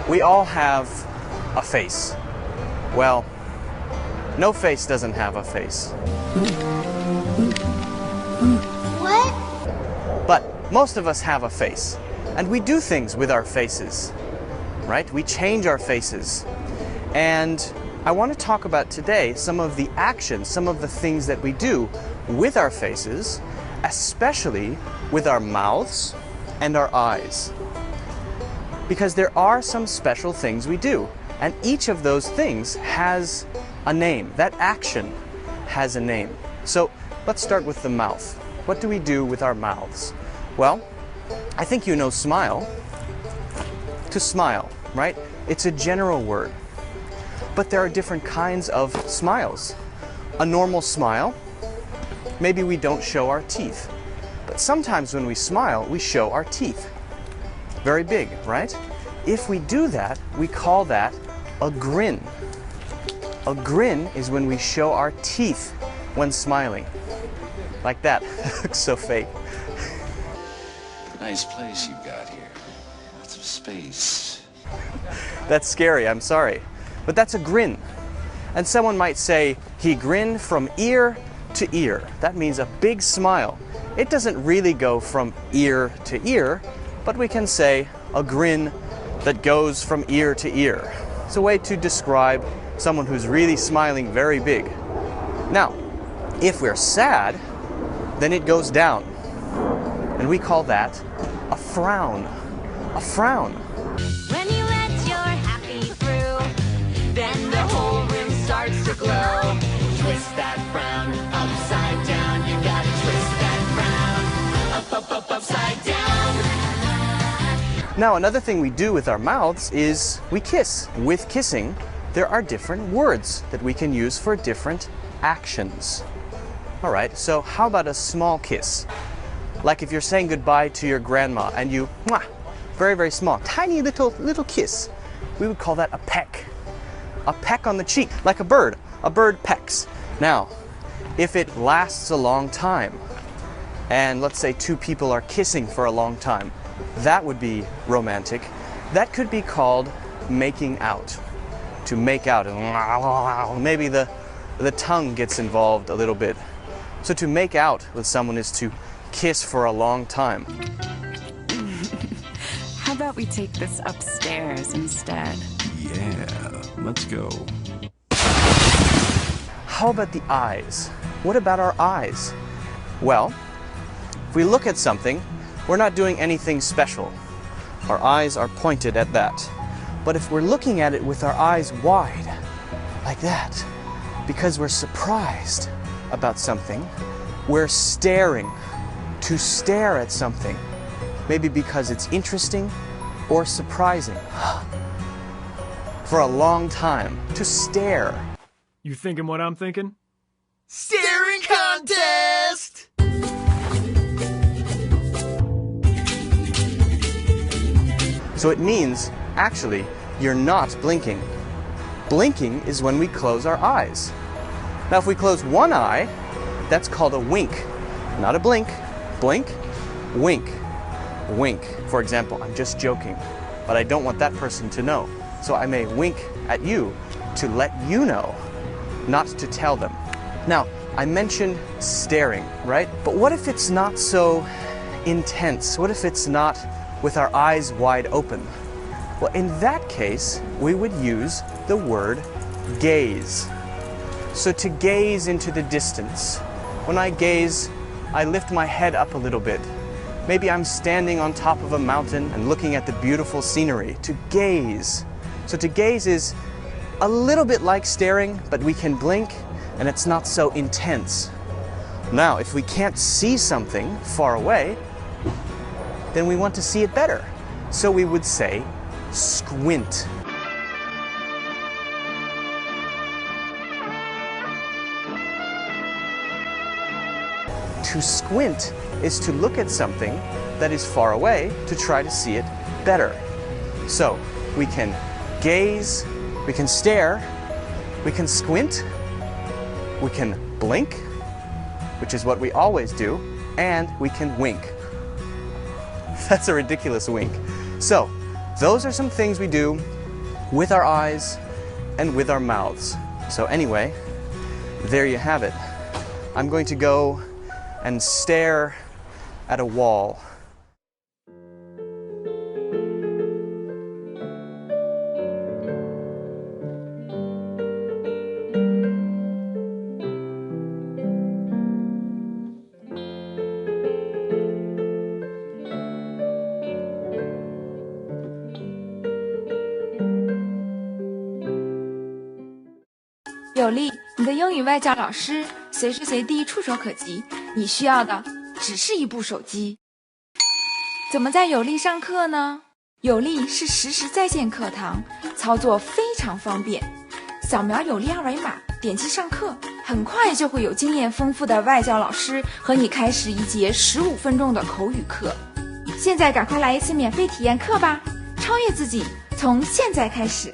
We all have a face. Well, no face doesn't have a face. What? But most of us have a face, and we do things with our faces, right? We change our faces. And I want to talk about today some of the actions, some of the things that we do with our faces, especially with our mouths and our eyes. Because there are some special things we do, and each of those things has a name. That action has a name. So let's start with the mouth. What do we do with our mouths? Well, I think you know smile. To smile, right? It's a general word. But there are different kinds of smiles. A normal smile, maybe we don't show our teeth. But sometimes when we smile, we show our teeth. Very big, right? If we do that, we call that a grin. A grin is when we show our teeth when smiling. Like that. Looks so fake. Nice place you've got here. Lots of space. That's scary, I'm sorry. But that's a grin. And someone might say, he grinned from ear to ear. That means a big smile. It doesn't really go from ear to ear, but we can say a grin that goes from ear to ear. It's a way to describe someone who's really smiling very big. Now, if we're sad, then it goes down. And we call that a frown. A frown. When you let your happy through, then the whole room starts to glow. Twist that frown upside down. You gotta twist that frown upside down. Now, another thing we do with our mouths is we kiss. With kissing, there are different words that we can use for different actions. All right, so how about a small kiss? Like if you're saying goodbye to your grandma and you, mwah, very, very small, tiny little kiss. We would call that a peck. A peck on the cheek, like a bird. A bird pecks. Now, if it lasts a long time, and let's say two people are kissing for a long time, that would be romantic. That could be called making out. To make out, and maybe the tongue gets involved a little bit. So to make out with someone is to kiss for a long time. How about we take this upstairs instead? Yeah, let's go. How about the eyes? What about our eyes? Well, if we look at something, we're not doing anything special. Our eyes are pointed at that. But if we're looking at it with our eyes wide, like that, because we're surprised about something, we're staring. To stare at something, maybe because it's interesting or surprising. For a long time, to stare. You thinking what I'm thinking? Staring contest! So it means, actually, you're not blinking. Blinking is when we close our eyes. Now, if we close one eye, that's called a wink. Not a blink. Blink, wink, wink. For example, I'm just joking, but I don't want that person to know. So I may wink at you to let you know, not to tell them. Now, I mentioned staring, right? But what if it's not so intense? What if it's not with our eyes wide open? Well, in that case, we would use the word gaze. So to gaze into the distance. When I gaze, I lift my head up a little bit. Maybe I'm standing on top of a mountain and looking at the beautiful scenery. To gaze. So to gaze is a little bit like staring, but we can blink and it's not so intense. Now, if we can't see something far away, then we want to see it better. So we would say squint. To squint is to look at something that is far away to try to see it better. So we can gaze, we can stare, we can squint, we can blink, which is what we always do, and we can wink. That's a ridiculous wink. So those are some things we do with our eyes and with our mouths. So anyway, there you have it. I'm going to go and stare at a wall.有力，你的英语外教老师随时随地触手可及，你需要的只是一部手机。怎么在有力上课呢？有力是实时在线课堂，操作非常方便。扫描有力二维码，点击上课，很快就会有经验丰富的外教老师和你开始一节15分钟的口语课。现在赶快来一次免费体验课吧，超越自己，从现在开始。